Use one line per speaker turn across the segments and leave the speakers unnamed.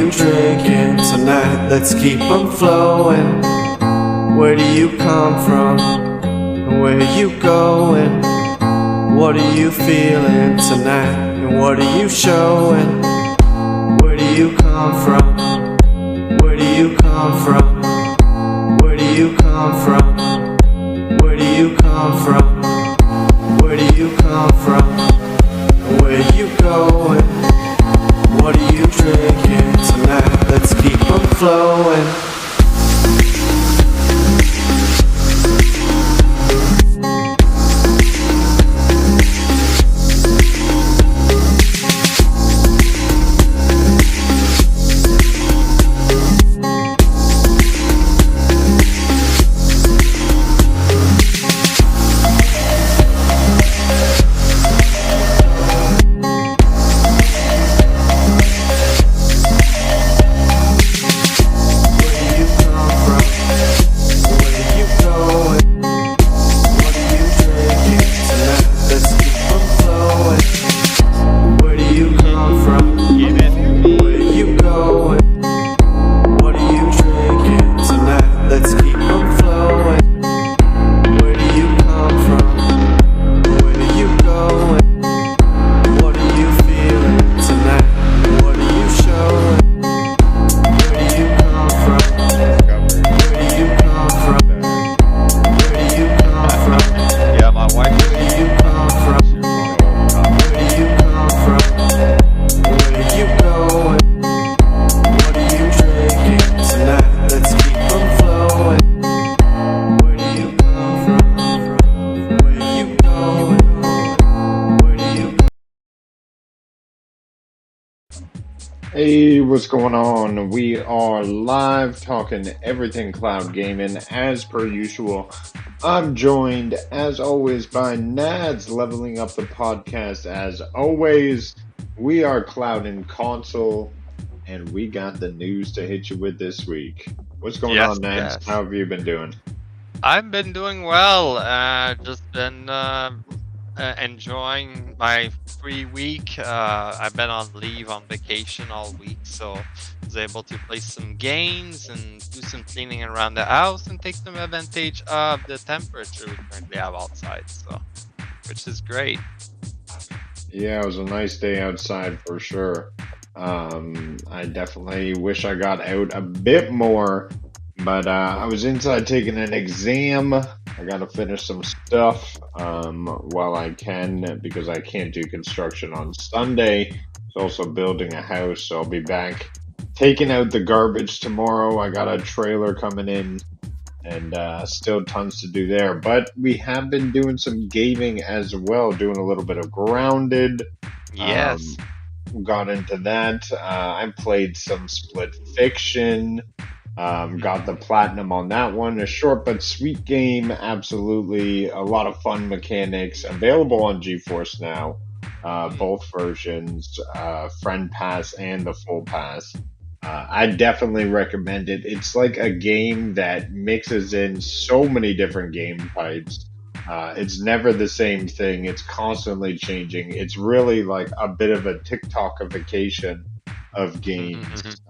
you drinking tonight? Let's keep them flowing. Where do you come from? And where you going? What are you feeling tonight? And what are you showing? Where do you come from? Where do you come from? Where do you come from? Where do you come from? Where do you come from? Where you going? What are you drinking tonight? Let's keep them flowing.
Hey, what's going on? We are live talking everything cloud gaming as per usual. I'm joined as always by Nads, leveling up the podcast as always. We are Cloud&Console, and we got the news to hit you with this week. What's going on, Nads?
Yes.
How have you been doing?
I've been doing well. Just been enjoying my free week. I've been on leave on vacation all week, so I was able to play some games and do some cleaning around the house and take some advantage of the temperature we currently have outside, so which is great.
Yeah, it was a nice day outside for sure. I definitely wish I got out a bit more, but I was inside taking an exam. I got to finish some stuff while I can because I can't do construction on Sunday. It's also building a house, so I'll be back taking out the garbage tomorrow. I got a trailer coming in and still tons to do there. But we have been doing some gaming as well, doing a little bit of Grounded.
Yes.
Got into that. I played some Split Fiction. Got the platinum on that one. A short but sweet game. Absolutely. A lot of fun mechanics. Available on GeForce now. Both versions. Friend Pass and the Full Pass. I definitely recommend it. It's like a game that mixes in so many different game types. It's never the same thing. It's constantly changing. It's really like a bit of a TikTokification of games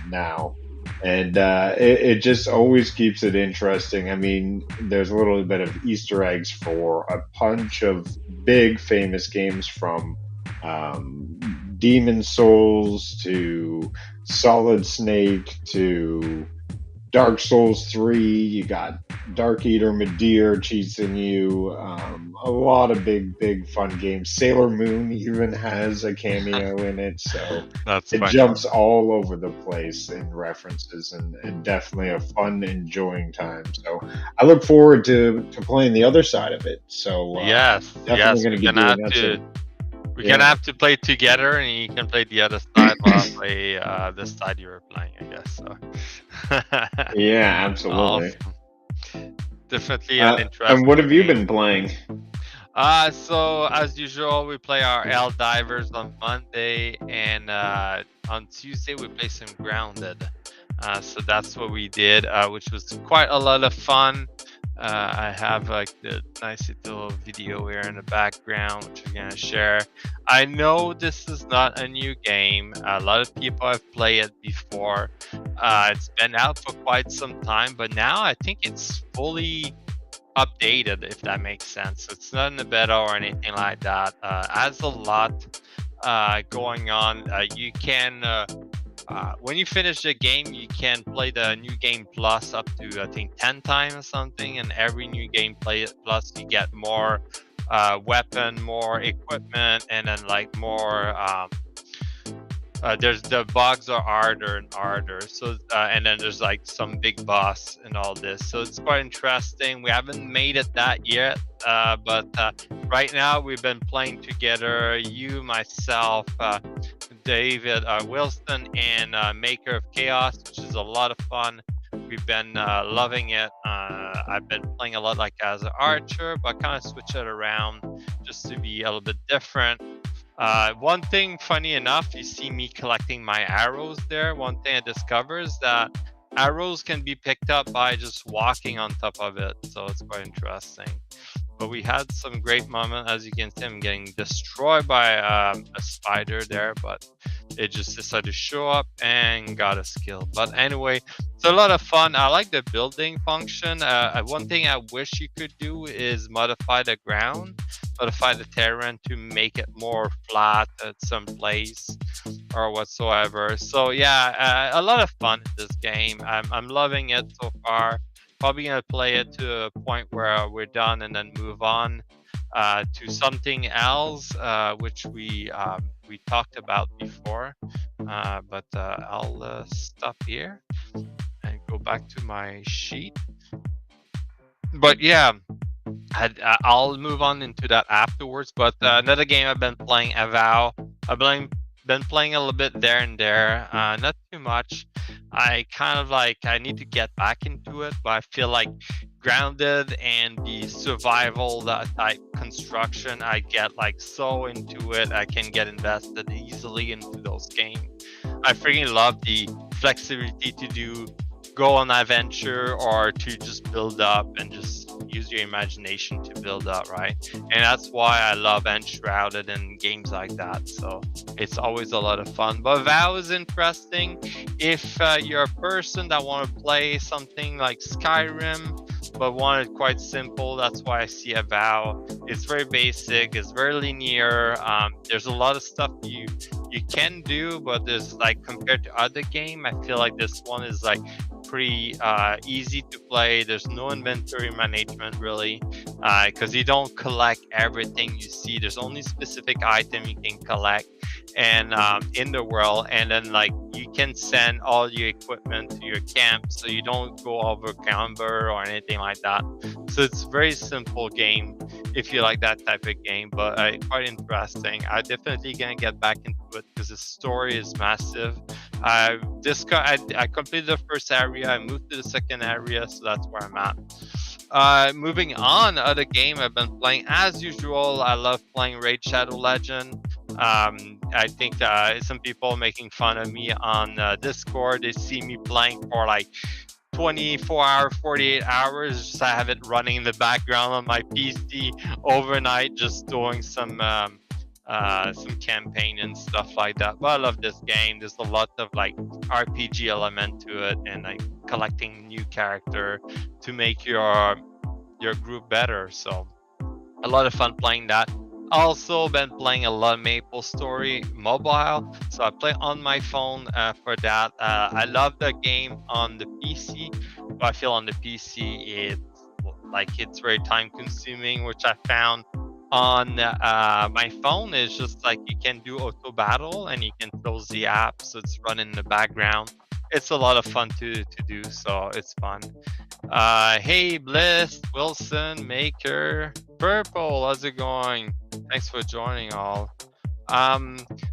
now. And it just always keeps it interesting. I mean, there's a little bit of Easter eggs for a bunch of big famous games from Demon Souls to Solid Snake to Dark Souls 3. You got Dark Eater Madeir chasing you. A lot of big fun games. Sailor Moon even has a cameo in it, so
That's
it
funny.
jumps all over the place in references, and definitely a fun, enjoying time. So I look forward to playing the other side of it. So
yes,
definitely going to be doing that. So,
we're gonna have to play together, and you can play the other side while I play this side you were playing, I guess. So.
yeah, absolutely.
Awesome. Definitely an interesting.
And what have you
game.
been playing?
So as usual, we play our L Divers on Monday, and on Tuesday we play some Grounded. So that's what we did, which was quite a lot of fun. I have like the nice little video here in the background, which I'm gonna share. I know this is not a new game. A lot of people have played it before. It's been out for quite some time, but now I think it's fully updated, if that makes sense. It's not in the beta or anything like that. Has a lot going on. You can when you finish the game, you can play the new game plus up to I think 10 times or something, and every new game play plus you get more weapon, more equipment, and then like more there's the bugs are harder and harder. So and then there's like some big boss and all this. So it's quite interesting. We haven't made it that yet, but right now we've been playing together. You, myself, David Wilson, and Maker of Chaos, which is a lot of fun. We've been loving it. I've been playing a lot like as an archer, but kind of switch it around just to be a little bit different. One thing, funny enough, you see me collecting my arrows there. One thing I discovered is that arrows can be picked up by just walking on top of it, so it's quite interesting. But we had some great moments, as you can see. I'm getting destroyed by a spider there, but it just decided to show up and got a skill. But anyway, it's a lot of fun. I like the building function. One thing I wish you could do is modify the ground, modify the terrain to make it more flat at some place or whatsoever. So yeah, a lot of fun in this game. I'm loving it so far. Probably gonna play it to a point where we're done and then move on to something else, which we talked about before. But I'll stop here and go back to my sheet. But yeah, I'll move on into that afterwards. But another game I've been playing, Avow. I've been playing a little bit there and there, not too much. I kind of like I need to get back into it, but I feel like Grounded and the survival type construction, I get like so into it. I can get invested easily into those games. I freaking love the flexibility to go on adventure or to just build up and just use your imagination to build up, right? And that's why I love Enshrouded and games like that. So it's always a lot of fun. But Vow is interesting if you're a person that want to play something like Skyrim but want it quite simple. That's why I see a Vow. It's very basic, it's very linear. There's a lot of stuff you can do, but there's like compared to other game, I feel like this one is like pretty easy to play. There's no inventory management really, because you don't collect everything you see. There's only specific item you can collect and in the world, and then like you can send all your equipment to your camp, so you don't go over camber or anything like that. So it's a very simple game if you like that type of game, but quite interesting. I definitely gonna get back into it because the story is massive. I completed the first area. I moved to the second area, so that's where I'm at. Moving on, other game I've been playing as usual. I love playing Raid Shadow Legend. I think some people making fun of me on Discord. They see me playing for like 24 hours, 48 hours. Just I have it running in the background on my PC overnight, just doing some campaign and stuff like that. But I love this game. There's a lot of like RPG element to it, and like collecting new character to make your group better. So a lot of fun playing that. Also been playing a lot of Maple Story mobile, so I play on my phone for that. I love the game on the PC, but I feel on the PC it's very time consuming, which I found on my phone is just like you can do auto battle and you can close the app, so it's running in the background. It's a lot of fun to do, so it's fun. Hey Bliss, Wilson, Maker, Purple, how's it going? Thanks for joining all.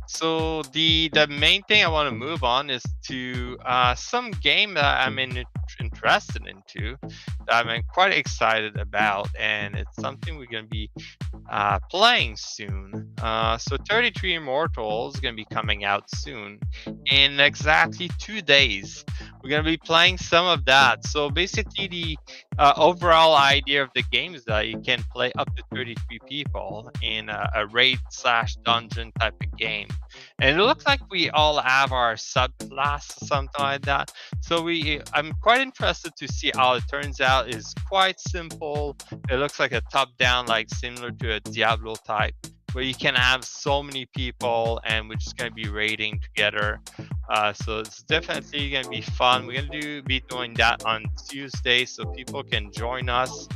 So the main thing I want to move on is to some game that I'm interested into, that I'm quite excited about, and it's something we're going to be playing soon. So 33 Immortals is going to be coming out soon. In exactly 2 days, we're gonna be playing some of that. So basically, the overall idea of the game is that you can play up to 33 people in a raid slash dungeon type of game. And it looks like we all have our subclass, something like that. So I'm quite interested to see how it turns out. It's quite simple. It looks like a top-down, like similar to a Diablo type, where you can have so many people, and we're just gonna be raiding together. So it's definitely gonna be fun. We're gonna be doing that on Tuesday, so people can join us.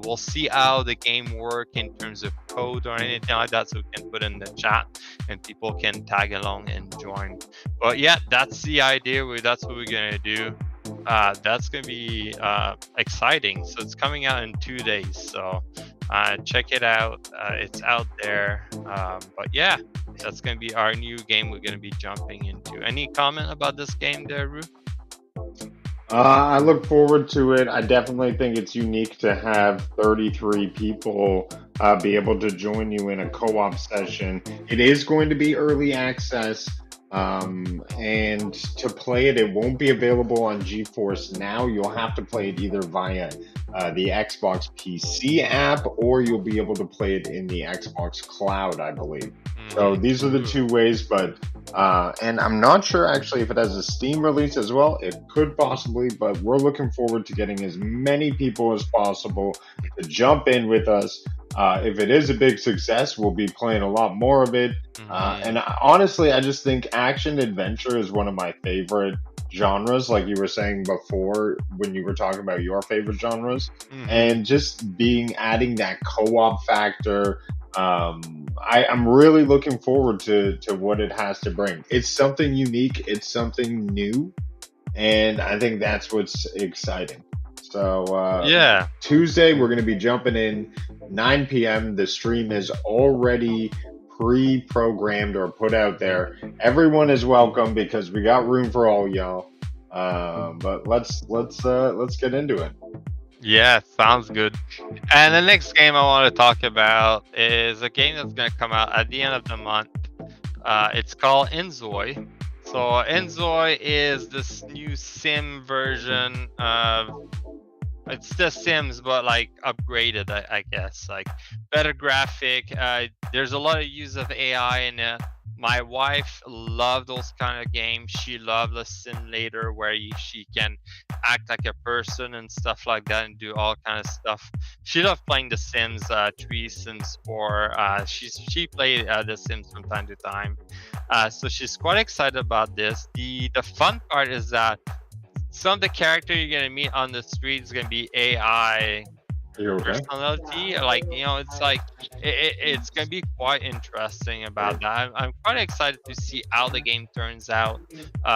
We'll see how the game work in terms of code or anything like that, so we can put in the chat and people can tag along and join. But yeah, that's the idea. That's what we're gonna do. That's gonna be exciting. So it's coming out in 2 days. So check it out. It's out there. But yeah, that's gonna be our new game we're gonna be jumping into. Any comment about this game there, Rue?
I look forward to it. I definitely think it's unique to have 33 people be able to join you in a co-op session. It is going to be early access, and to play it, it won't be available on GeForce Now. You'll have to play it either via the Xbox PC app, or you'll be able to play it in the Xbox Cloud, I believe. So these are the two ways, but and I'm not sure actually if it has a Steam release as well. It could possibly, but we're looking forward to getting as many people as possible to jump in with us. If it is a big success, we'll be playing a lot more of it. And honestly, I just think action adventure is one of my favorite genres, like you were saying before when you were talking about your favorite genres. And just adding that co-op factor, I'm really looking forward to what it has to bring. It's something unique, it's something new, and I think that's what's exciting. So
Yeah.
Tuesday we're going to be jumping in 9 p.m. The stream is already pre-programmed or put out there. Everyone is welcome because we got room for all y'all. But let's get into it.
Yeah, sounds good. And the next game I want to talk about is a game that's going to come out at the end of the month. It's called Enzoi. So Enzoi is this new sim version of, it's the Sims, but like upgraded, I guess, like better graphic. There's a lot of use of AI in it. My wife loved those kind of games. She loved the simulator where she can act like a person and stuff like that and do all kind of stuff. She loved playing The Sims 3, Sims 4. She played The Sims from time to time. So she's quite excited about this. The fun part is that some of the character you're gonna meet on the street is gonna be AI personality. Like, it's like it's gonna be quite interesting about that. I'm quite excited to see how the game turns out.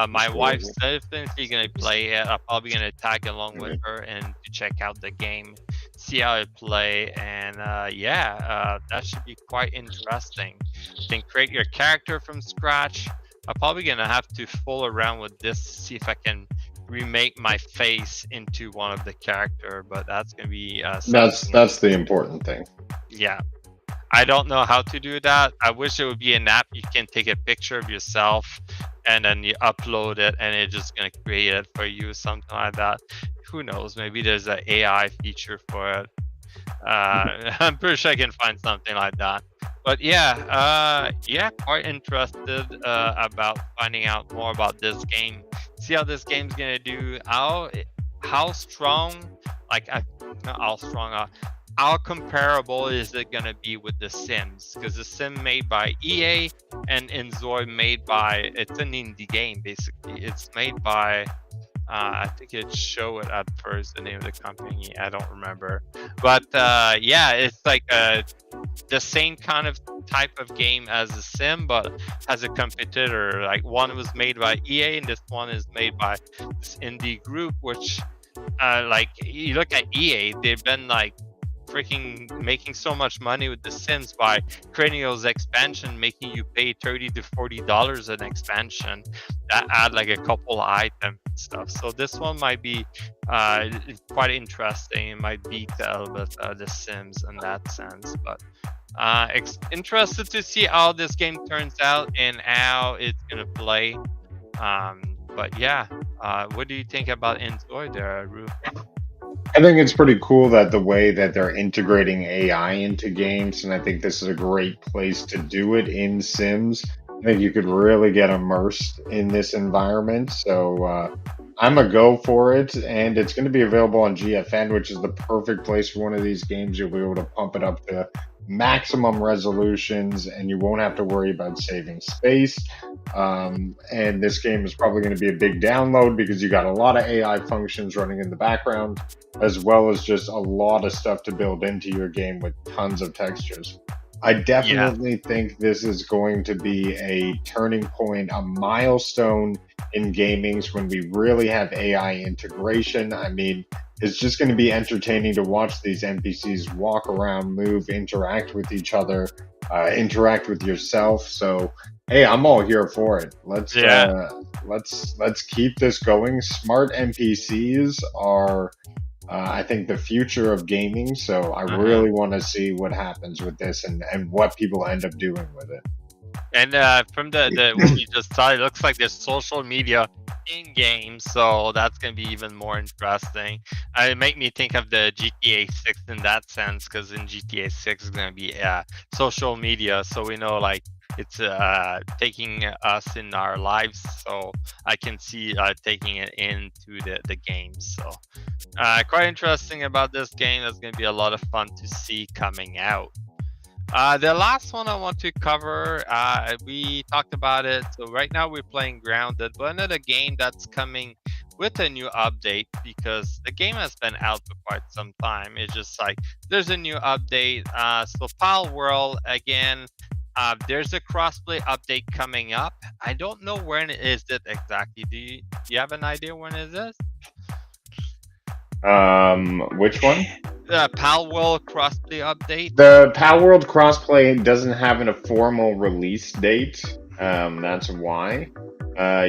My wife's definitely gonna play it. I'm probably gonna tag along with her and to check out the game, see how it play, and that should be quite interesting. You can create your character from scratch. I'm probably gonna have to fool around with this, see if I can remake my face into one of the character, but that's gonna be
that's the important thing.
Yeah, I don't know how to do that. I wish it would be an app you can take a picture of yourself and then you upload it and it's just gonna create it for you, something like that. Who knows, maybe there's an AI feature for it. I'm pretty sure I can find something like that. But quite interested about finding out more about this game. See how this game's gonna do. How strong, how comparable is it gonna be with The Sims? Because The Sim made by EA and Enzoi made by, it's an indie game basically. It's made by I think it showed it at first, the name of the company. I don't remember. But it's like the same kind of type of game as a sim, but has a competitor. Like one was made by EA and this one is made by this indie group, which like you look at EA, they've been like freaking making so much money with The Sims by creating those expansion, making you pay $30 to $40 an expansion that add like a couple items and stuff. So this one might be quite interesting. It might beat a little bit The Sims in that sense, but interested to see how this game turns out and how it's gonna play. But yeah, What do you think about Enjoy there, Rue?
I think it's pretty cool that the way that they're integrating AI into games, and I think this is a great place to do it in Sims. I think you could really get immersed in this environment. So I'm a go for it, and it's going to be available on GFN, which is the perfect place for one of these games. You'll be able to pump it up to maximum resolutions, and you won't have to worry about saving space. And this game is probably going to be a big download because you got a lot of AI functions running in the background, as well as just a lot of stuff to build into your game with tons of textures. I
Yeah.
definitely think this is going to be a turning point, a milestone in gamings when we really have AI integration. I mean, it's just going to be entertaining to watch these NPCs walk around, move, interact with each other, interact with yourself. So, hey, I'm all here for it.
Yeah.
Let's keep this going. Smart NPCs are I think the future of gaming. So I
Uh-huh.
really want to see what happens with this and what people end up doing with it.
And from the what we just saw, it looks like there's social media in game, so that's gonna be even more interesting. It make me think of the GTA 6 in that sense, because in GTA 6 is gonna be social media, so we know like it's taking us in our lives. So I can see taking it into the game. So quite interesting about this game. That's gonna be a lot of fun to see coming out. The last one I want to cover, we talked about it. So right now we're playing Grounded, but another game that's coming with a new update because the game has been out for quite some time. It's just like there's a new update. So Pal World again. There's a crossplay update coming up. I don't know when is it exactly. Do you have an idea when it is?
Which one?
Pal World crossplay update.
The Power World crossplay doesn't have a formal release date. That's why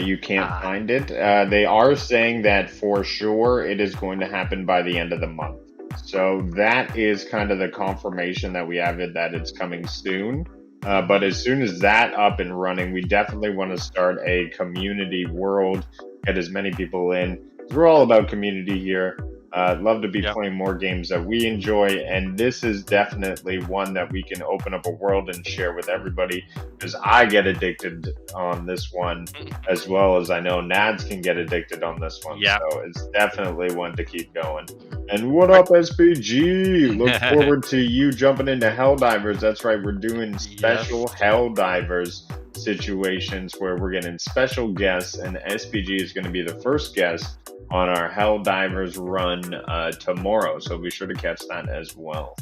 you can't
Ah,
find it. They are saying that for sure it is going to happen by the end of the month. So that is kind of the confirmation that we have it that it's coming soon. But as soon as that up and running, we definitely want to start a community world, get as many people in. 'Cause we're all about community here. I'd love to be
yep.
playing more games that we enjoy, and this is definitely one that we can open up a world and share with everybody. Because I get addicted on this one, as well as I know Nads can get addicted on this one.
Yep.
So it's definitely one to keep going. And what up, SPG? Look forward to you jumping into Helldivers. That's right, we're doing
Yes.
special Helldivers situations where we're getting special guests, and SPG is going to be the first guest on our Helldivers run tomorrow. So be sure to catch that as well.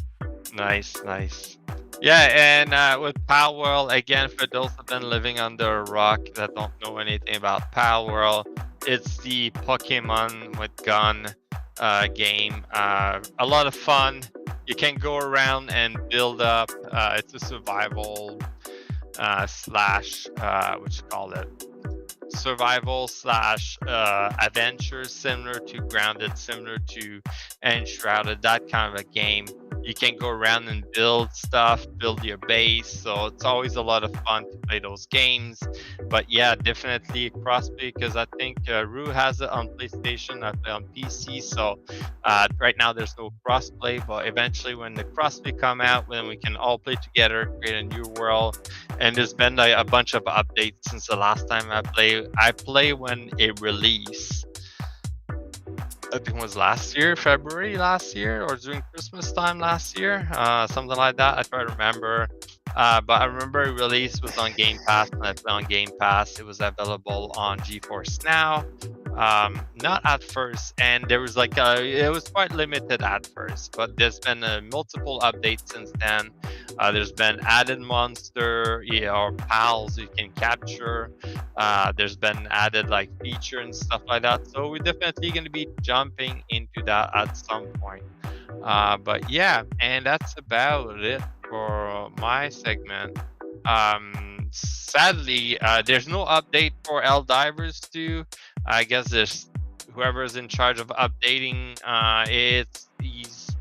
Nice, nice. Yeah, and with Pal World, again, for those that have been living under a rock that don't know anything about Pal World, it's the Pokemon with gun game. A lot of fun. You can go around and build up. It's a survival slash, what you call it? Survival slash adventure, similar to Grounded, similar to Enshrouded, that kind of a game. You can go around and build stuff, build your base, so it's always a lot of fun to play those games. But yeah, definitely crossplay, because I think Rue has it on PlayStation, I play on PC, so right now there's no crossplay, but eventually when the crossplay come out, then we can all play together, create a new world. And there's been like a bunch of updates since the last time I play. I play when it released. I think it was last year, February last year, or during Christmas time last year, something like that. I try to remember. But I remember it release was on Game Pass, and I played on Game Pass. It was available on GeForce Now. Not at first, and there was like it was quite limited at first, but there's been multiple updates since then. There's been added monster, or pals you can capture. There's been added like feature and stuff like that. So we're definitely going to be jumping into that at some point. But yeah, and that's about it for my segment. Sadly, there's no update for Divers 2. I guess there's whoever's in charge of updating. He's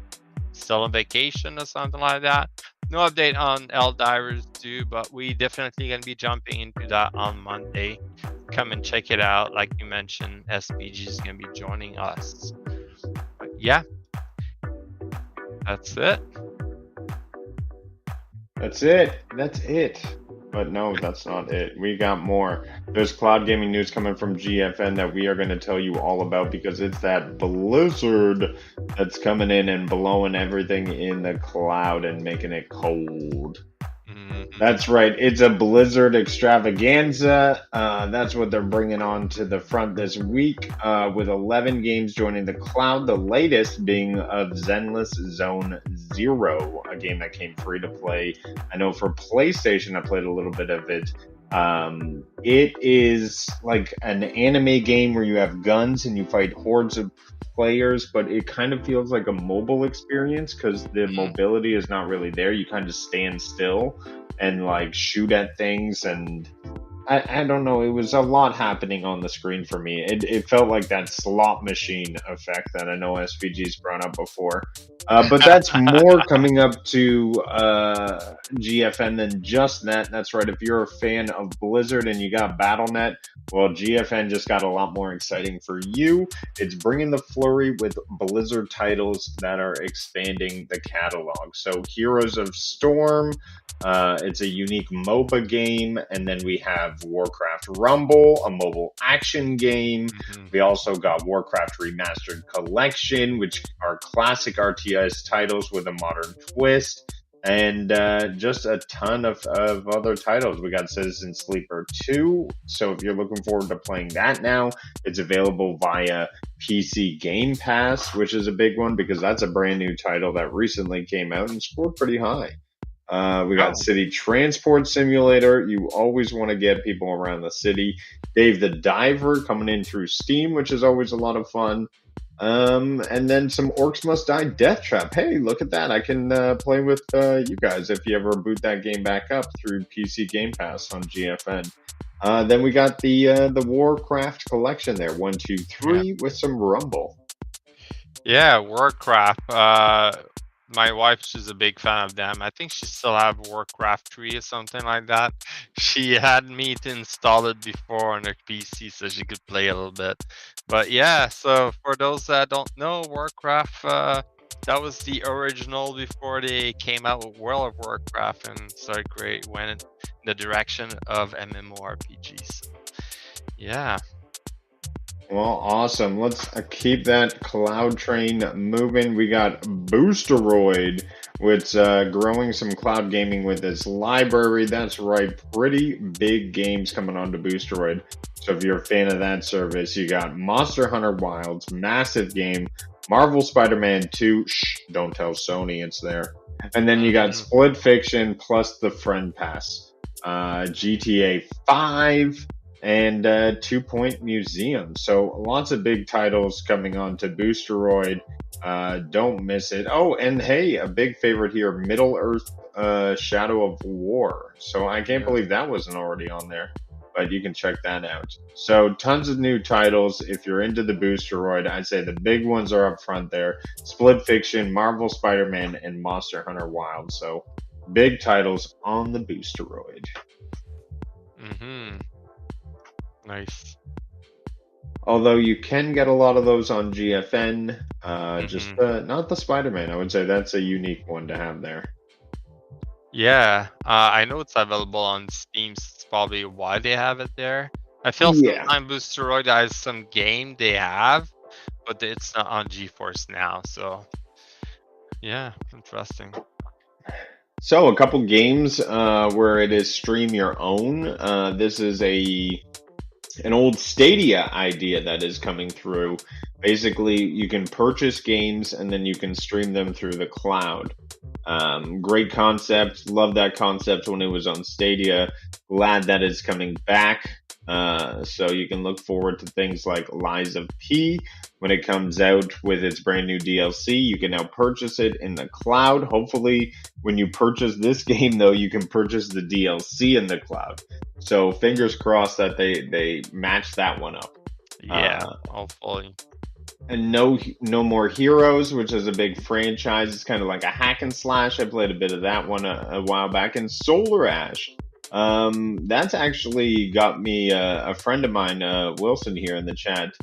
still on vacation or something like that. No update on Divers 2, but we definitely gonna be jumping into that on Monday. come and check it out. Like you mentioned, SPG is gonna be joining us. But yeah, that's it.
That's it. That's it. But no, that's not it. We got more. There's cloud gaming news coming from GFN that we are going to tell you all about because it's that blizzard that's coming in and blowing everything in the cloud and making it cold. That's right. It's a Blizzard extravaganza. That's what they're bringing on to the front this week, with 11 games joining the cloud. The latest being of Zenless Zone Zero, a game that came free to play. I know for PlayStation, I played a little bit of it. It is like an anime game where you have guns and you fight hordes of players, but it kind of feels like a mobile experience because the mobility is not really there. You kind of stand still and like shoot at things, and I don't know, it was a lot happening on the screen for me. It felt like that slot machine effect that I know SVG's brought up before. But that's more coming up to GFN than just that. That's right, if you're a fan of Blizzard and you got BattleNet, well, GFN just got a lot more exciting for you. It's bringing the flurry with Blizzard titles that are expanding the catalog. So Heroes of Storm, it's a unique MOBA game, and then we have Warcraft Rumble, a mobile action game. We also got Warcraft Remastered Collection, which are classic RTS titles with a modern twist, and just a ton of other titles. We got Citizen Sleeper 2, so if you're looking forward to playing that now, it's available via PC Game Pass, which is a big one because that's a brand new title that recently came out and scored pretty high. We got City Transport Simulator. You always want to get people around the city. Dave the Diver coming in through Steam, which is always a lot of fun. And then some Orcs Must Die Death Trap. Hey, look at that. I can play with you guys if you ever boot that game back up through PC Game Pass on GFN. Then we got the Warcraft collection there, 1, 2, 3, with some Rumble.
Yeah, Warcraft. My wife, she's a big fan of them. I think she still have Warcraft 3 or something like that. She had me to install it before on her PC so she could play a little bit. But yeah, so for those that don't know, Warcraft, that was the original before they came out with World of Warcraft and started went in the direction of MMORPGs. Yeah.
Well, awesome. Let's keep that cloud train moving. We got Boosteroid, which growing some cloud gaming with its library. That's right, pretty big games coming onto Boosteroid. So if you're a fan of that service, you got Monster Hunter Wilds, massive game, Marvel Spider-Man 2, shh, don't tell Sony it's there. And then you got Split Fiction plus the Friend Pass, GTA 5, and 2 Point Museum. So lots of big titles coming on to Boosteroid. Don't miss it. Oh, and hey, a big favorite here, Middle Earth Shadow of War. So I can't believe that wasn't already on there, but you can check that out. So tons of new titles. If you're into the Boosteroid, I'd say the big ones are up front there. Split Fiction, Marvel Spider-Man, and Monster Hunter Wild. So big titles on the Boosteroid.
Nice.
Although you can get a lot of those on GFN, just not the Spider-Man. I would say that's a unique one to have there.
Yeah, I know it's available on Steam. So it's probably why they have it there. I feel sometimes Boosteroid has some game they have, but it's not on GeForce Now. So yeah, interesting.
So a couple games where it is stream your own. This is an old Stadia idea that is coming through. Basically, you can purchase games and then you can stream them through the cloud. Great concept. Love that concept when it was on Stadia. Glad that it's coming back. So you can look forward to things like Lies of P when it comes out with its brand new DLC. You can now purchase it in the cloud. Hopefully, when you purchase this game, though, you can purchase the DLC in the cloud. So fingers crossed that they match that one up.
Yeah, hopefully.
And no more Heroes, which is a big franchise. It's kind of like a hack and slash. I played a bit of that one a while back. And Solar Ash, That's actually got me a friend of mine, Wilson, here in the chat.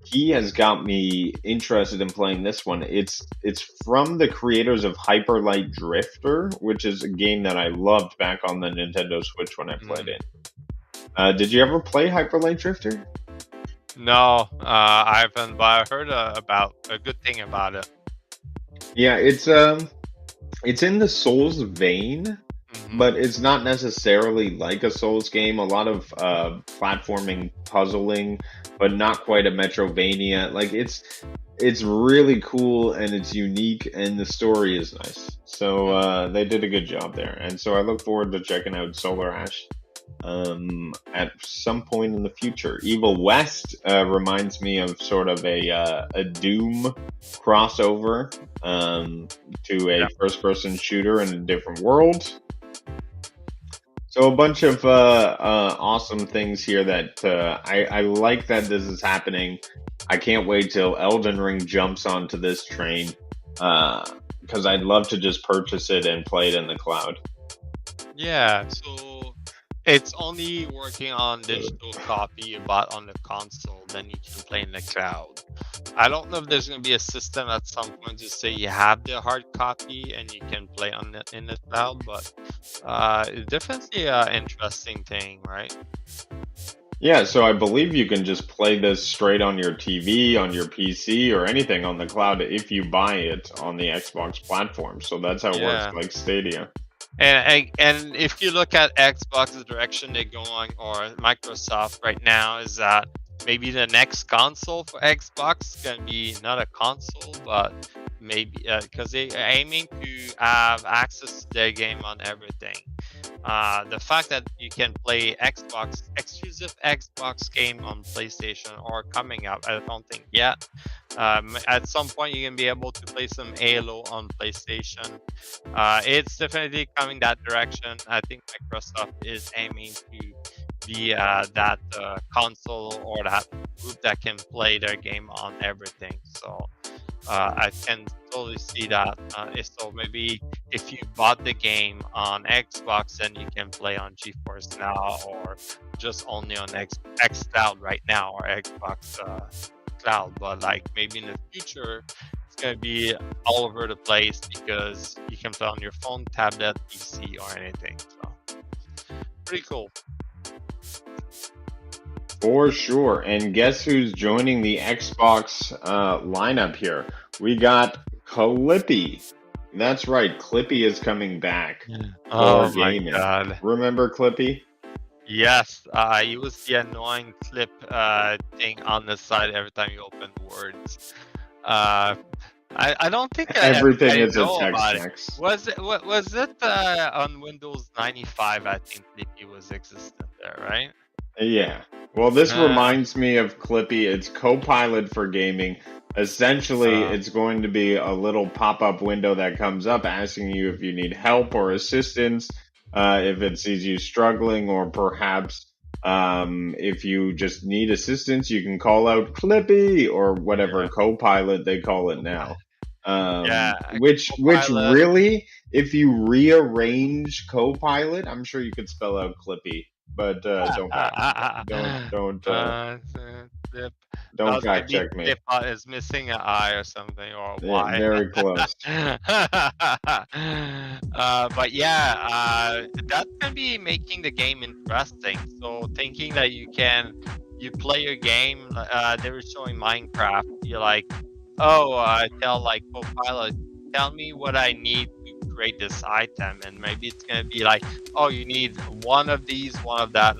He has got me interested in playing this one. It's from the creators of Hyper Light Drifter, which is a game that I loved back on the Nintendo Switch when I played
Mm.
it. Did you ever play Hyper Light Drifter?
No, I haven't, but I heard about a good thing about it.
Yeah, it's in the Souls vein,
Hmm.
but it's not necessarily like a Souls game. A lot of platforming, puzzling, but not quite a Metrovania. Like it's really cool and it's unique and the story is nice. So they did a good job there, and so I look forward to checking out Solar Ash at some point in the future. Evil West reminds me of sort of a Doom crossover to a
Yeah.
first-person shooter in a different world. So a bunch of awesome things here that I like that this is happening. I can't wait till Elden Ring jumps onto this train because I'd love to just purchase it and play it in the cloud.
Yeah, so it's only working on digital copy you bought on the console, then you can play in the cloud. I don't know if there's gonna be a system at some point to say you have the hard copy and you can play on the in the cloud, but it's definitely an interesting thing, right?
Yeah, so I believe you can just play this straight on your TV, on your PC, or anything on the cloud if you buy it on the Xbox platform. So that's how it works,
Yeah.
like Stadia.
And if you look at Xbox's direction they're going, or Microsoft right now, is that maybe the next console for Xbox is gonna be not a console, but maybe because they are aiming to have access to their game on everything. The fact that you can play Xbox exclusive Xbox game on PlayStation or coming up, I don't think yet. At some point, you're gonna be able to play some Halo on PlayStation. It's definitely coming that direction. I think Microsoft is aiming to be that console or that group that can play their game on everything. So I can totally see that. So maybe if you bought the game on Xbox, then you can play on GeForce Now or just only on XCloud right now or Xbox Cloud. But like maybe in the future, it's gonna be all over the place because you can play on your phone, tablet, PC, or anything. So pretty cool.
For sure. And guess who's joining the Xbox lineup here? We got Clippy. That's right, Clippy is coming back for
Oh my
gaming.
god.
Remember Clippy?
Yes, it was the annoying clip thing on the side every time you open words. Uh, I don't think
Everything
everybody
is a
know
text
about it.
box.
Was it on Windows 95? I think Flippy was existent there, right?
Yeah. Well, this
Uh,
reminds me of Clippy. It's Copilot for gaming. Essentially,
uh,
it's going to be a little pop up window that comes up asking you if you need help or assistance, if it sees you struggling, or perhaps if you just need assistance, you can call out Clippy or whatever
yeah,
Copilot they call it now.
yeah,
Which
Copilot.
really, if you rearrange Copilot, I'm sure you could spell out Clippy, but don't don't don't uh
Flip.
don't
No,
fact
maybe
check me.
Flip is missing an I or something or a
Yeah,
Y.
very close.
But yeah, that can be making the game interesting. So thinking that you play your game, they were showing Minecraft. You're like, oh, tell like Copilot, tell me what I need to create this item, and maybe it's gonna be like, oh, you need one of these, one of that,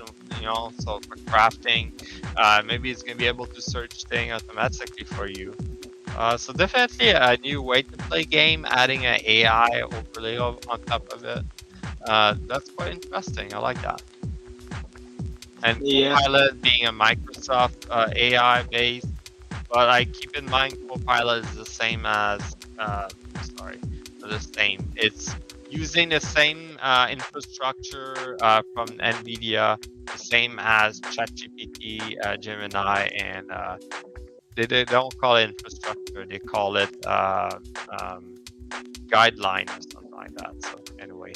So for crafting, maybe it's gonna be able to search things automatically for you. So definitely a new way to play game, adding an AI overlay on top of it. That's quite interesting. I like that. And
Yeah.
Copilot being a Microsoft AI based, but I keep in mind Copilot is the same as sorry, not the same. It's using the same infrastructure from NVIDIA, the same as ChatGPT, Gemini, and they don't call it infrastructure. They call it um, guideline or something like that. So anyway,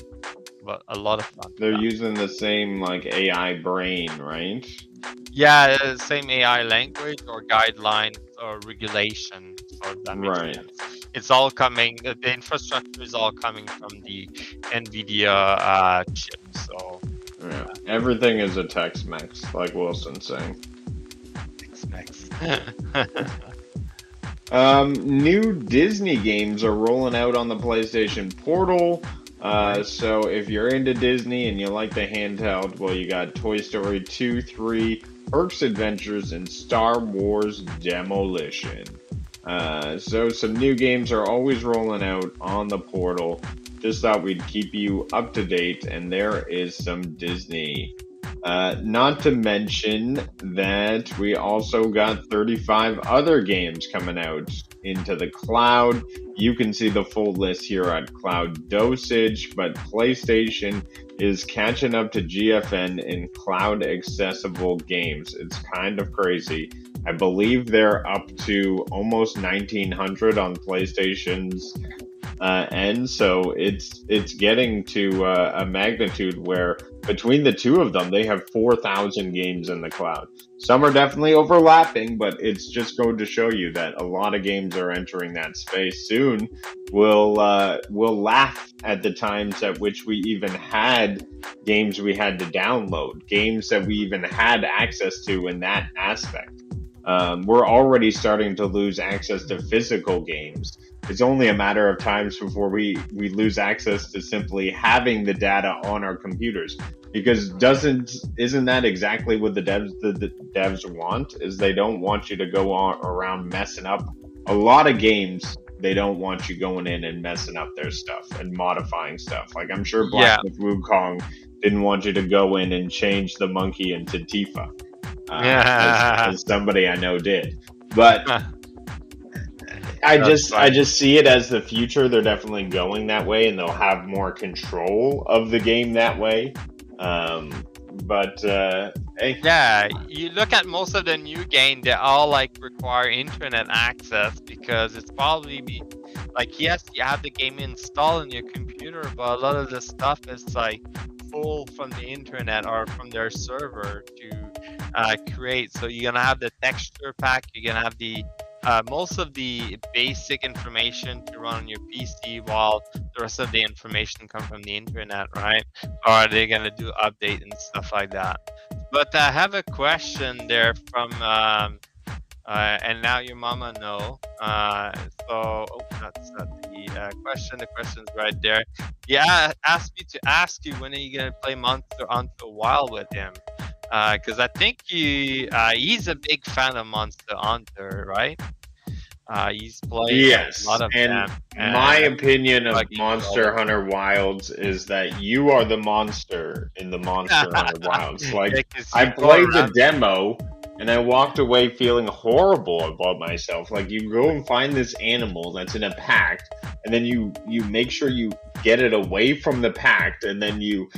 but a lot of fun.
They're using the same like AI brain, right?
Yeah, same AI language or guidelines or regulation. So if that makes
Right.
sense. It's all coming. The infrastructure is all coming from the NVIDIA chip. So
Yeah. Everything is a Tex-Mex, like Wilson's saying.
X-Mex.
New Disney games are rolling out on the PlayStation Portal.
Right.
So if you're into Disney and you like the handheld, well, you got Toy Story 2, 3, Herc's Adventures, and Star Wars Demolition. So some new games are always rolling out on the portal. Just thought we'd keep you up to date, and there is some Disney. Not to mention that we also got 35 other games coming out into the cloud. You can see the full list here at Cloud Dosage, but PlayStation is catching up to GFN in cloud accessible games. It's kind of crazy. I believe they're up to almost 1900 on PlayStation's end, so it's getting to a magnitude where between the two of them, they have 4,000 games in the cloud. Some are definitely overlapping, but it's just going to show you that a lot of games are entering that space soon. We'll laugh at the times at which we even had games we had to download, games that we even had access to in that aspect. We're already starting to lose access to physical games. It's only a matter of times before we lose access to simply having the data on our computers. Because isn't that exactly what the devs want? Is they don't want you to go around messing up a lot of games. They don't want you going in and messing up their stuff and modifying stuff. Like I'm sure Black
Yeah.
Myth Wukong didn't want you to go in and change the monkey into Tifa, as somebody I know did. But I just see it as the future. They're definitely going that way, and they'll have more control of the game that way. Hey.
Yeah, you look at most of the new game, they all like require internet access because it's probably like, yes, you have the game installed on your computer, but a lot of the stuff is like pulled from the internet or from their server to create. So you're gonna have the texture pack, you're gonna have the most of the basic information to run on your PC, while the rest of the information come from the internet, right? Or are they gonna do update and stuff like that? But I have a question there from and now your mama know. That's not the question. The question's right there. Yeah, asked me to ask you, when are you gonna play Monster Hunter Wild with him? Because I think he's a big fan of Monster Hunter, right? He's played
Yes,
a lot of
and
them.
my opinion of
Buggy
Monster
Crawler.
Hunter Wilds is that you are the monster in the Monster Hunter Wilds. Like,
Yeah, 'cause
I
you go
played the
around.
demo and I walked away feeling horrible about myself. Like, you go and find this animal that's in a pact, and then you make sure you get it away from the pact, and then you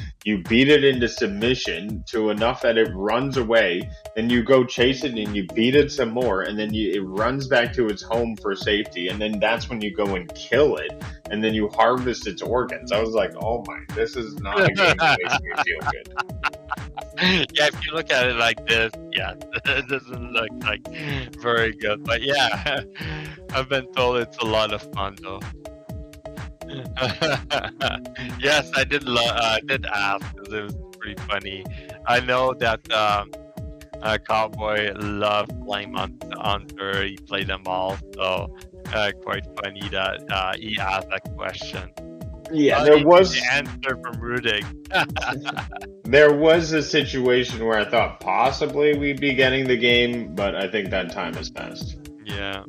beat it into submission to enough that it runs away. Then you go chase it and you beat it some more, and then it runs back to its home for safety, and then that's when you go and kill it, and then you harvest its organs. I was like, oh my, this is not a game that makes me feel good.
Yeah, if you look at it like this, yeah, it doesn't look like very good. But yeah, I've been told it's a lot of fun though. Yes, I did. I did ask because it was pretty funny. I know that Cowboy loved playing Monster Hunter. He played them all, so quite funny that he asked that question.
Yeah, there was
the answer from Rudig.
There was a situation where I thought possibly we'd be getting the game, but I think that time has passed.
Yeah.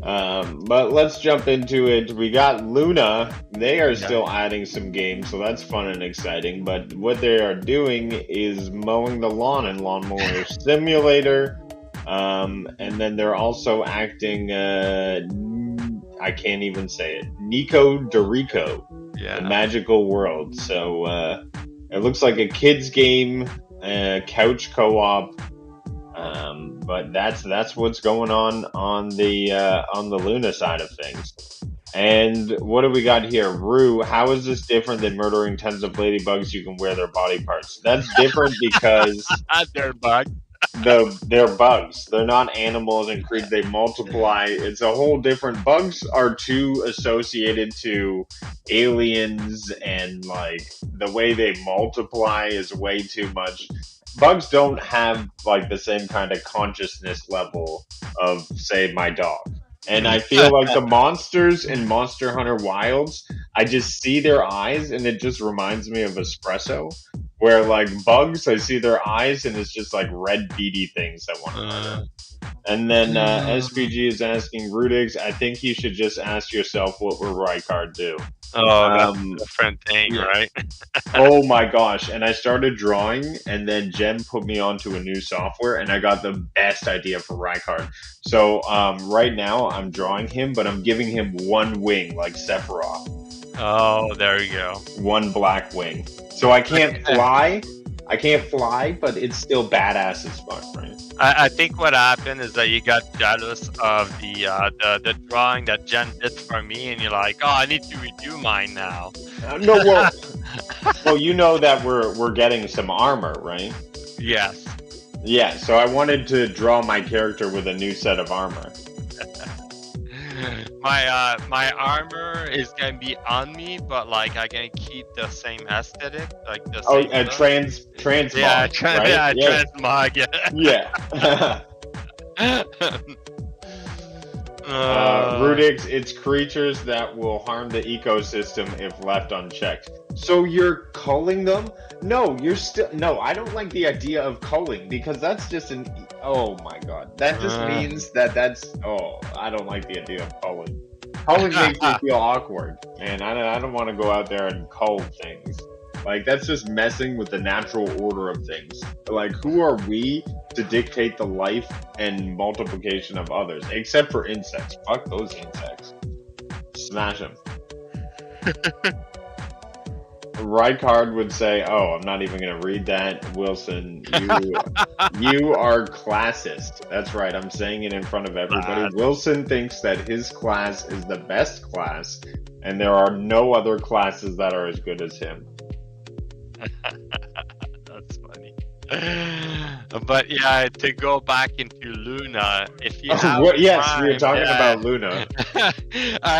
But let's jump into it. We got Luna. They are still adding some games, so that's fun and exciting. But what they are doing is mowing the lawn in Lawnmower Simulator. And then they're also acting, I can't even say it, Nico Dorico,
Yeah.
the Magical World. So it looks like a kids game, couch co-op. But that's what's going on the Luna side of things. And what do we got here? Rue, how is this different than murdering tons of ladybugs? You can wear their body parts. That's different because
They're bugged.
they're bugs. They're not animals and creatures. They multiply. It's a whole different. Bugs are too associated to aliens, and like the way they multiply is way too much. Bugs don't have like the same kind of consciousness level of, say, my dog. And I feel like the monsters in Monster Hunter Wilds, I just see their eyes and it just reminds me of espresso. Where like bugs, I see their eyes and it's just like red beady things that want to murder. And then SPG is asking Rudix, I think you should just ask yourself what will Rykard do.
Oh, that's
Um,
a different thing,
yeah.
right?
Oh my gosh. And I started drawing, and then Jen put me onto a new software, and I got the best idea for Rykard. So right now I'm drawing him, but I'm giving him one wing like Sephiroth.
Oh, there you go.
One black wing. So I can't fly. I can't fly, but it's still badass as fuck, right?
I think what happened is that you got jealous of the drawing that Jen did for me, and you're like, oh, I need to redo mine now.
No, well, you know that we're getting some armor, right?
Yes.
Yeah, so I wanted to draw my character with a new set of armor.
My armor is gonna be on me, but like I can keep the same aesthetic, like the
Oh,
same. Look.
transmog,
Yeah,
right?
transmog.
Yeah. Rudix, it's creatures that will harm the ecosystem if left unchecked. So you're culling them? No, no, I don't like the idea of culling, because that's just oh my god. That just means oh, I don't like the idea of culling. Culling makes me feel awkward, man. I don't want to go out there and cull things. Like, that's just messing with the natural order of things. Like, who are we to dictate the life and multiplication of others? Except for insects. Fuck those insects. Smash them. Rykard would say, oh, I'm not even going to read that. Wilson, you are classist. That's right. I'm saying it in front of everybody. Wilson thinks that his class is the best class, and there are no other classes that are as good as him.
That's funny. But yeah, to go back into Luna, if you have
yes,
Prime,
we were talking about Luna.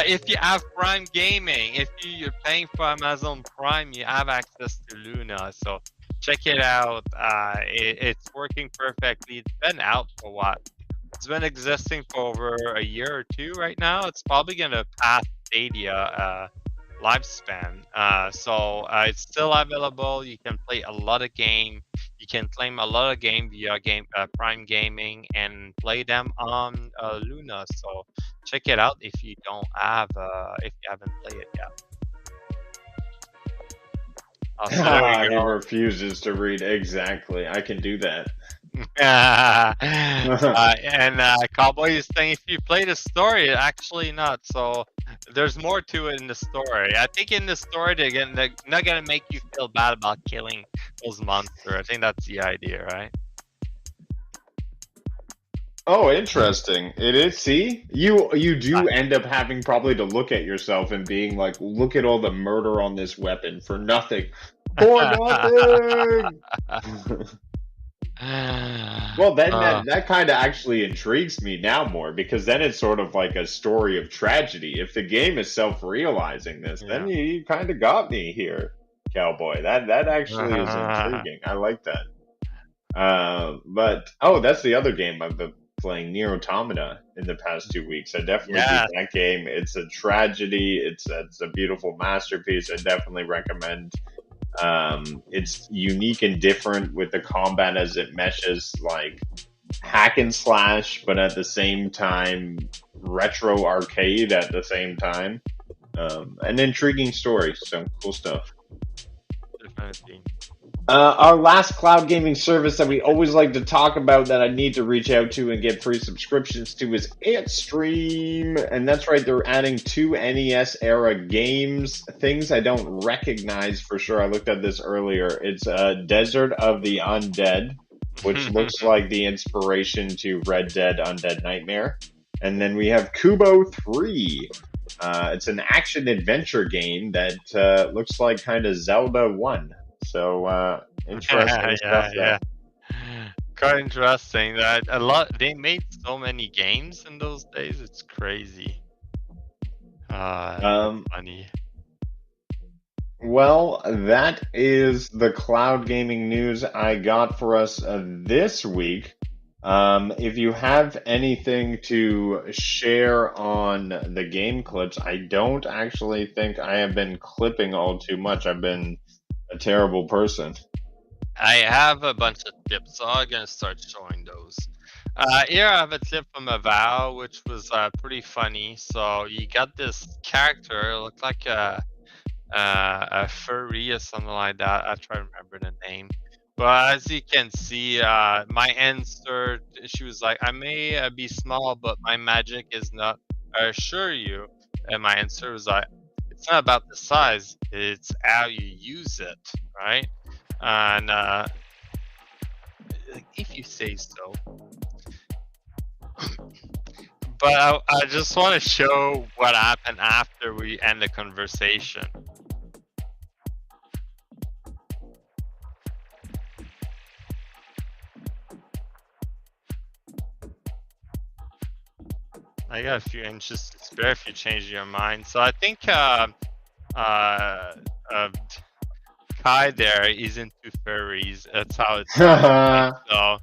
If you have Prime Gaming, if you're paying for Amazon Prime, you have access to Luna. So check it out. It's working perfectly. It's been out for what? It's been existing for over a year or two right now. It's probably gonna pass Stadia lifespan. So it's still available. You can play a lot of game. You can claim a lot of game via Prime Gaming and play them on Luna. So check it out if you don't have if you haven't played it yet.
He refuses to read. Exactly. I can do that.
And Cowboy is saying if you play the story, actually not. So there's more to it in the story. I think in the story they're not gonna make you feel bad about killing those monsters. I think that's the idea, right?
Oh, interesting. It is. See, you do end up having probably to look at yourself and being like, look at all the murder on this weapon for nothing. For nothing. Well, then that kind of actually intrigues me now more, because then it's sort of like a story of tragedy. If the game is self-realizing this, then you kind of got me here, Cowboy. That actually is intriguing. I like that. But that's the other game I've been playing, Nier Automata, in the past 2 weeks. I definitely beat that game. It's a tragedy. It's a beautiful masterpiece. I definitely recommend. It's unique and different with the combat as it meshes like hack and slash, but at the same time retro arcade at the same time. An intriguing story, so cool stuff.
Definitely.
Our last cloud gaming service that we always like to talk about that I need to reach out to and get free subscriptions to is Antstream. And that's right, they're adding 2 NES era games, things I don't recognize for sure. I looked at this earlier. It's Desert of the Undead, which looks like the inspiration to Red Dead Undead Nightmare. And then we have Kubo 3. It's an action adventure game that looks like kind of Zelda 1. So interesting stuff there.
Quite interesting that they made so many games in those days. It's crazy. Funny.
Well, that is the cloud gaming news I got for us this week. If you have anything to share on the game clips, I don't actually think I have been clipping all too much. I've been a terrible person.
I have a bunch of tips, so I'm gonna start showing those. Here I have a tip from Avow, which was pretty funny. So you got this character, it looked like a furry or something like that. I try to remember the name. But as you can see, my answer, she was like, I may be small, but my magic is not, I assure you. And my answer was like, it's not about the size, it's how you use it, right? And if you say so. But I just want to show what happened after we end the conversation. I got a few inches to spare if you change your mind. So I think Kai there is into furries. That's how it's so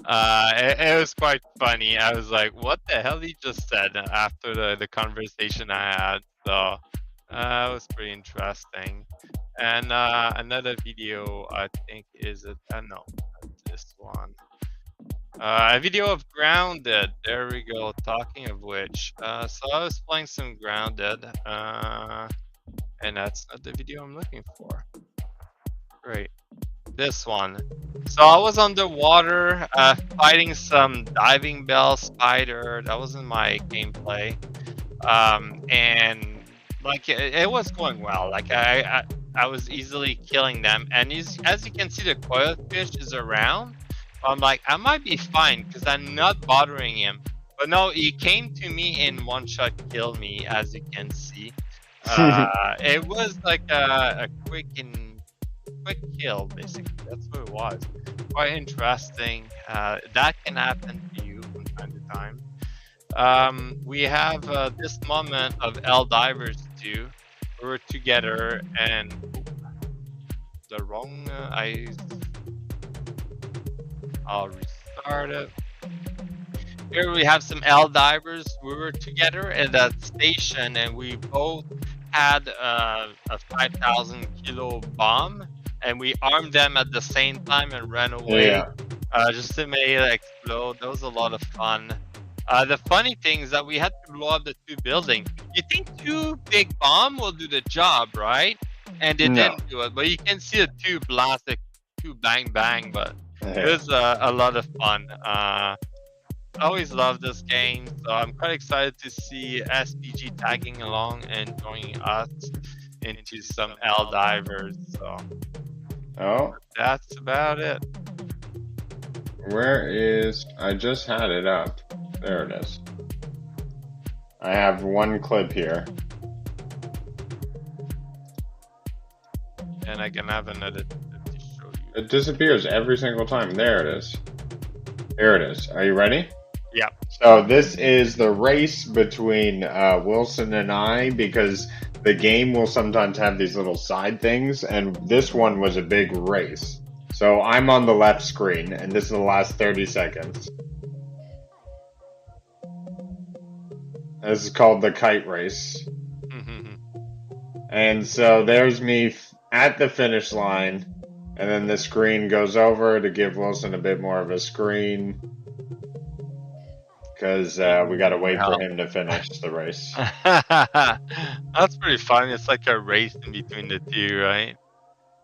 it was quite funny. I was like, what the hell he just said after the conversation I had. So it was pretty interesting. And another video I think is it no, not this one. A video of Grounded. There we go. Talking of which, so I was playing some Grounded, and that's not the video I'm looking for. Great, this one. So I was underwater, fighting some diving bell spider. That wasn't my gameplay, and like it was going well. Like I was easily killing them, and as you can see, the coil fish is around. I'm like, I might be fine because I'm not bothering him. But no, he came to me and one shot killed me, as you can see. It was like a quick kill, basically. That's what it was. Quite interesting. That can happen to you from time to time. We have this moment of Divers 2. We were together and the wrong I'll restart it. Here we have some Divers. We were together at that station and we both had a 5,000 kilo bomb and we armed them at the same time and ran away. Just to make it explode. That was a lot of fun. The funny thing is that we had to blow up the 2 buildings. You think 2 big bomb will do the job, right? And they didn't do it. But you can see the 2 blast, the 2 bang bang, but it was a lot of fun. I always love this game, so I'm quite excited to see SPG tagging along and joining us into some Divers. So that's about it.
Where is? I just had it up. There it is. I have one clip here.
And I can have another clip to show you.
It disappears every single time. There it is. Here it is. Are you ready?
Yeah.
So this is the race between Wilson and I, because the game will sometimes have these little side things, and this one was a big race. So I'm on the left screen, and this is the last 30 seconds. This is called the kite race. And so there's me at the finish line, and then the screen goes over to give Wilson a bit more of a screen, because we gotta wait for him to finish the race.
That's pretty fun. It's like a race in between the 2, right?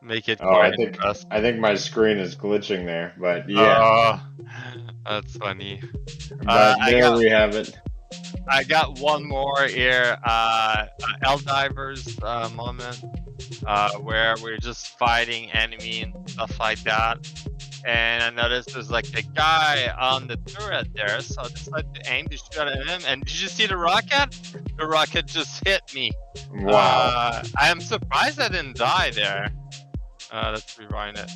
Make it quite interesting.
I think my screen is glitching there, but yeah.
Oh, that's funny.
But there we have it.
I got one more here, Divers moment, where we're just fighting enemy and stuff like that. and I noticed there's like a guy on the turret there, so I decided to aim to shoot at him. And did you see the rocket? The rocket just hit me.
Wow.
I am surprised I didn't die there. Let's rewind it.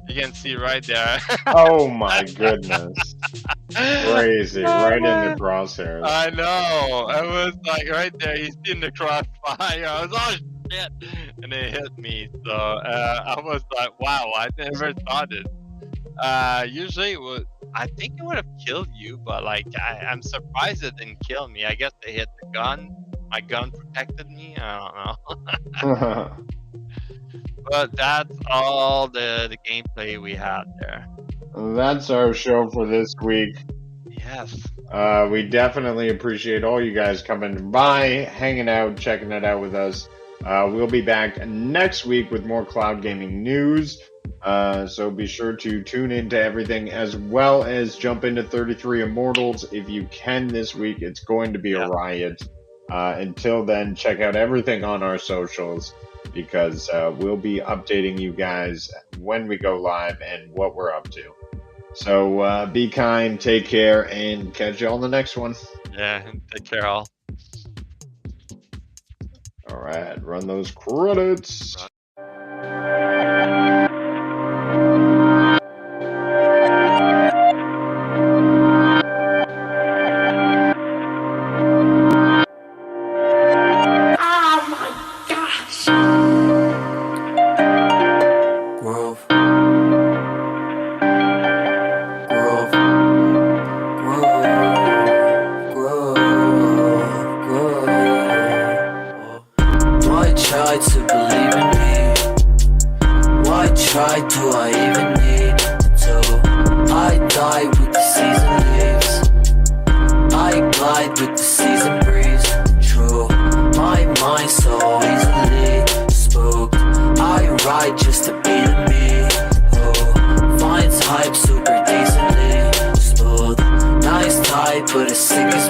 You can see right there.
Oh my goodness. Crazy. Right in the crosshairs.
I know. I was like right there. He's in the crossfire. I was, oh shit. And it hit me. So I was like, wow, I never thought it. Usually it would, I think it would have killed you, but like I'm surprised it didn't kill me. I guess they hit the gun. My gun protected me. I don't know. But that's all the gameplay we had there.
That's our show for this week.
Yes.
We definitely appreciate all you guys coming by, hanging out, checking it out with us. We'll be back next week with more cloud gaming news. So be sure to tune into everything, as well as jump into 33 Immortals if you can this week. It's going to be a riot. Until then, check out everything on our socials, because we'll be updating you guys when we go live and what we're up to. So be kind, take care, and catch you on the next one.
Yeah, take care all.
All right, run those credits.
Try to believe in me. Why try, do I even need to? I die with the season leaves. I glide with the season breeze. True, my mind so easily spooked. I ride just to be the me who finds hype super decently smooth. Nice type, but as sick as